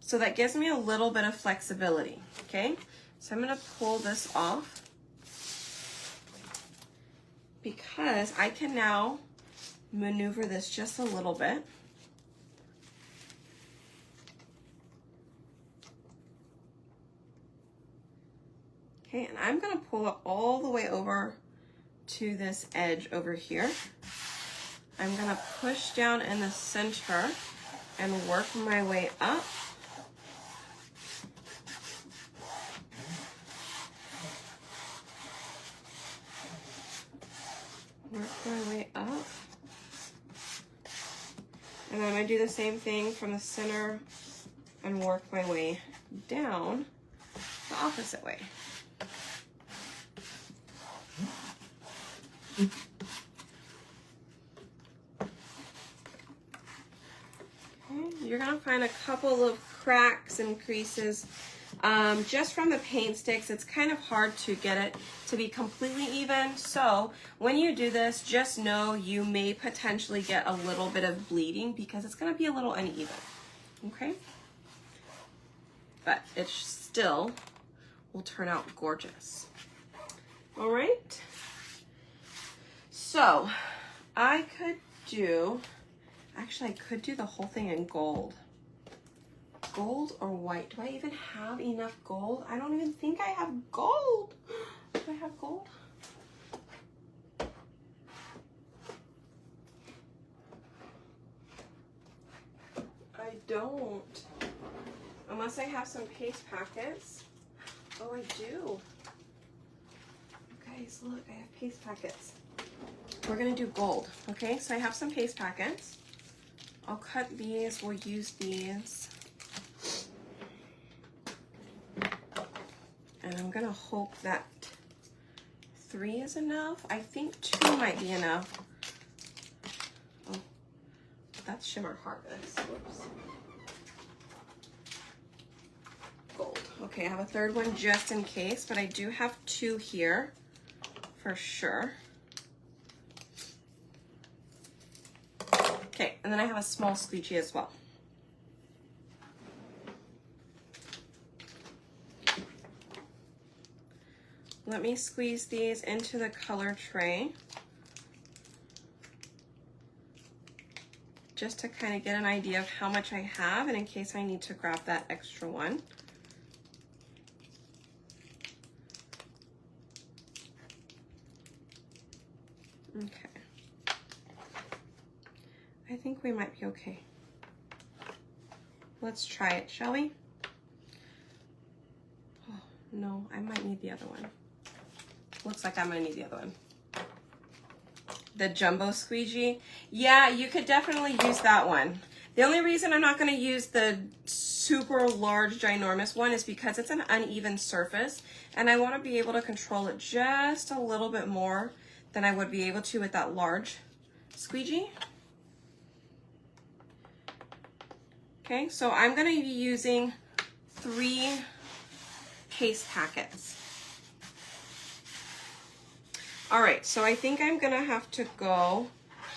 So that gives me a little bit of flexibility, okay? So I'm gonna pull this off because I can now maneuver this just a little bit. Okay, and I'm gonna pull it all the way over to this edge over here. I'm gonna push down in the center and work my way up. Work my way up. And then I'm gonna do the same thing from the center and work my way down the opposite way. Okay, you're gonna find a couple of cracks and creases just from the paint sticks. It's kind of hard to get it to be completely even. So when you do this, just know you may potentially get a little bit of bleeding because it's gonna be a little uneven, okay? But it still will turn out gorgeous. All right. So I could do, actually I could do the whole thing in gold. Gold or white? Do I even have enough gold? I don't even think I have gold. Do I have gold? I don't. Unless I have some paste packets. Oh, I do. Guys, look, I have paste packets. We're gonna do gold, okay? So I have some paste packets. I'll cut these, we'll use these. And I'm gonna hope that 3 is enough. I think 2 might be enough. Oh, that's Shimmer Harvest. Whoops. Gold. Okay, I have a 3rd one just in case, but I do have 2 here for sure. Okay, and then I have a small squeegee as well. Let me squeeze these into the color tray just to kind of get an idea of how much I have, and in case I need to grab that extra one. Okay. I think we might be okay. Let's try it, shall we? Oh, no, I might need the other one. Looks like I'm gonna need the other one. The jumbo squeegee. Yeah, you could definitely use that one. The only reason I'm not gonna use the super large, ginormous one is because it's an uneven surface, and I wanna be able to control it just a little bit more than I would be able to with that large squeegee. Okay, so I'm gonna be using 3 paste packets. All right, so I think I'm gonna have to go,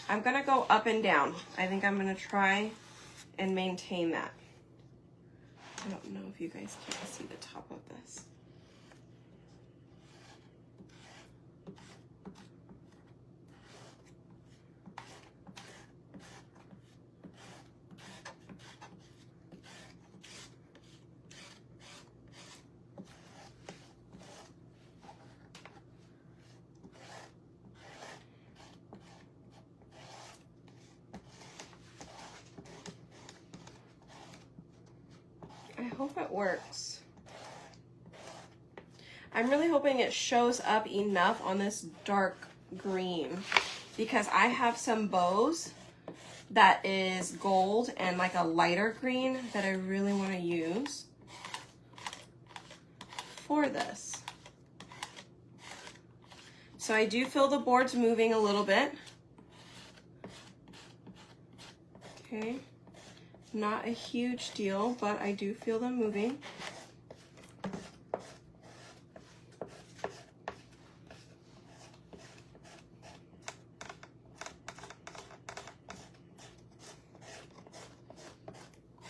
I'm gonna go up and down. I think I'm gonna try and maintain that. I don't know if you guys can see the top of this. I hope it works. I'm really hoping it shows up enough on this dark green, because I have some bows that is gold and like a lighter green that I really want to use for this. So I do feel the board's moving a little bit. Okay. Not a huge deal, but I do feel them moving.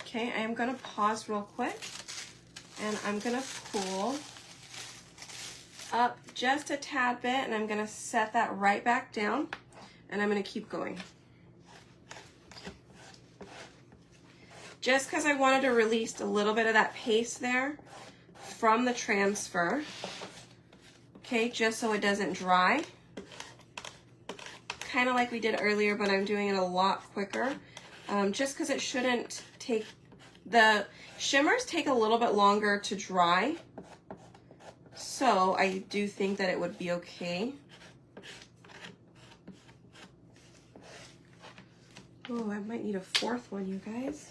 Okay, I am gonna pause real quick, and I'm gonna pull up just a tad bit, and I'm gonna set that right back down, and I'm gonna keep going. Just because I wanted to release a little bit of that paste there from the transfer. Okay, just so it doesn't dry. Kind of like we did earlier, but I'm doing it a lot quicker. Just because it shouldn't take, the shimmers take a little bit longer to dry. So I do think that it would be okay. Oh, I might need a 4th one, you guys.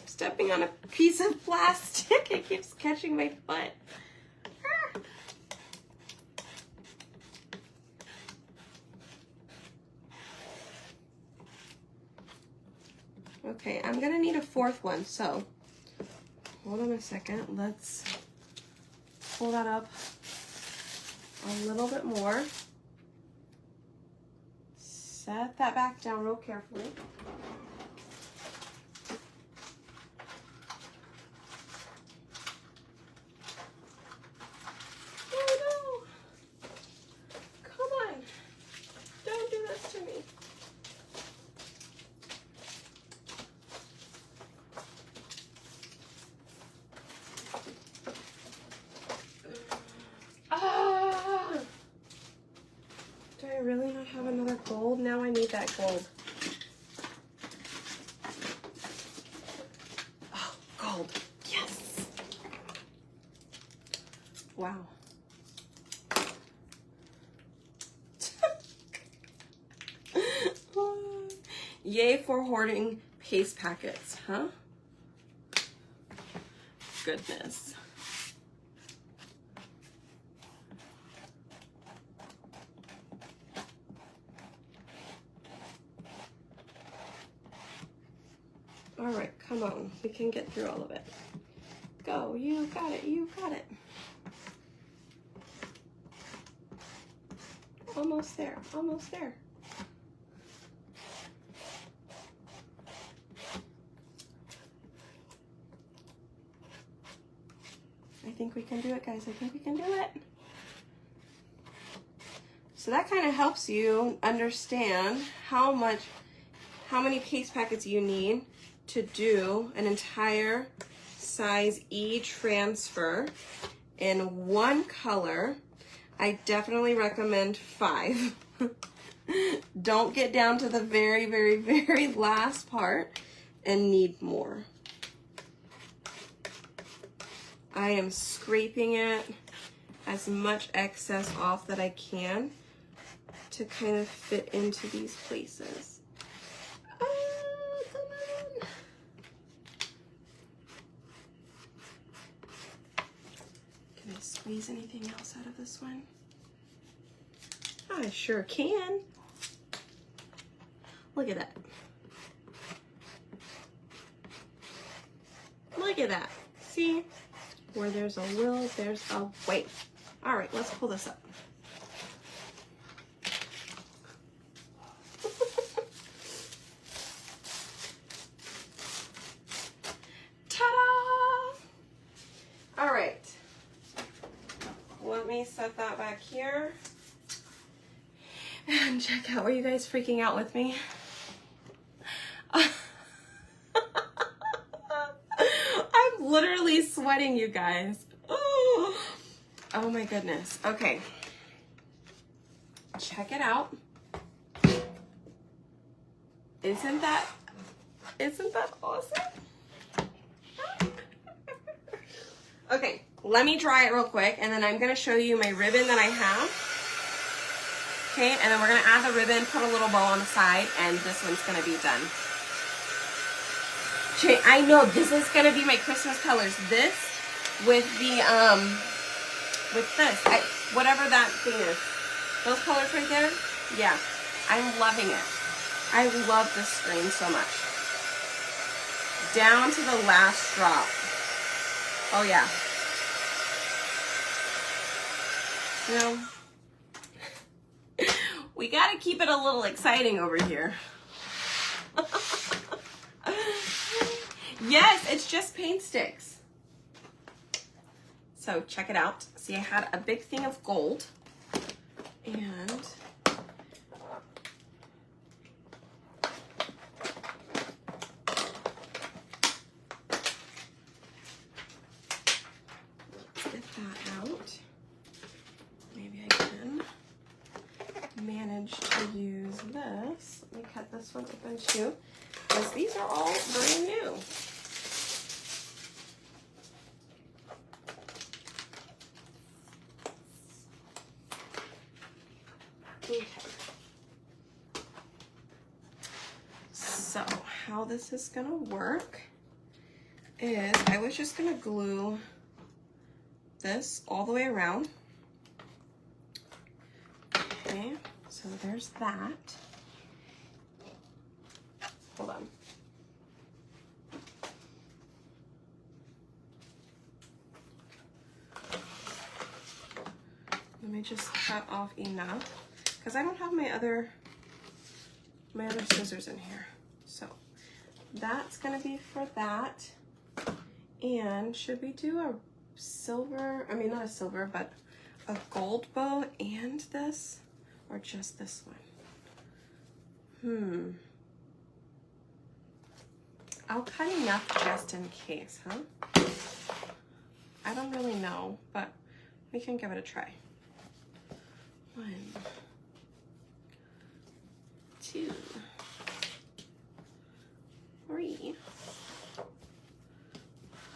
Stepping on a piece of plastic. It keeps catching my foot. Ah. Okay, I'm gonna need a 4th one, so hold on a second. Let's pull that up a little bit more. Set that back down real carefully. Really not have another gold? Now I need that gold. Oh, gold. Yes. Wow. Yay for hoarding paste packets, huh? Goodness. All right, come on. We can get through all of it. Go, you got it, you got it. almost there, almost there. I think we can do it, guys. I think we can do it. So that kind of helps you understand how many paste packets you need to do an entire size E transfer in one color. I definitely recommend 5. Don't get down to the very, very, very last part and need more. I am scraping it as much excess off that I can to kind of fit into these places. Oh, come on. Can I squeeze anything else out of this one? I sure can. Look at that. Look at that. See? Where there's a will, there's a way. All right, let's pull this up. Ta-da! All right. Let me set that back here. And check out, were you guys freaking out with me? I'm literally sweating, you guys. Oh my goodness. Okay. Check it out. Isn't that awesome? Okay, let me dry it real quick, and then I'm gonna show you my ribbon that I have. Okay, and then we're gonna add the ribbon, put a little bow on the side, and this one's gonna be done. Okay, I know this is gonna be my Christmas colors. This with the with this, whatever that thing is. Those colors right there, yeah, I'm loving it. I love this screen so much. Down to the last drop. Oh yeah. You know, we gotta keep it a little exciting over here. Yes, it's just paint sticks. So check it out. See, I had a big thing of gold, and let's get that out. Maybe I can manage to use this. Let me cut this one open too, because these are all brand new. Okay. So how this is gonna work is I was just gonna glue this all the way around. Okay, so there's that. Hold on. Let me just cut off enough, because I don't have my other scissors in here. So that's gonna be for that. And should we do a silver, I mean not a silver, but a gold bow and this, or just this one? I'll cut enough just in case, huh? I don't really know, but we can give it a try. 1, 2.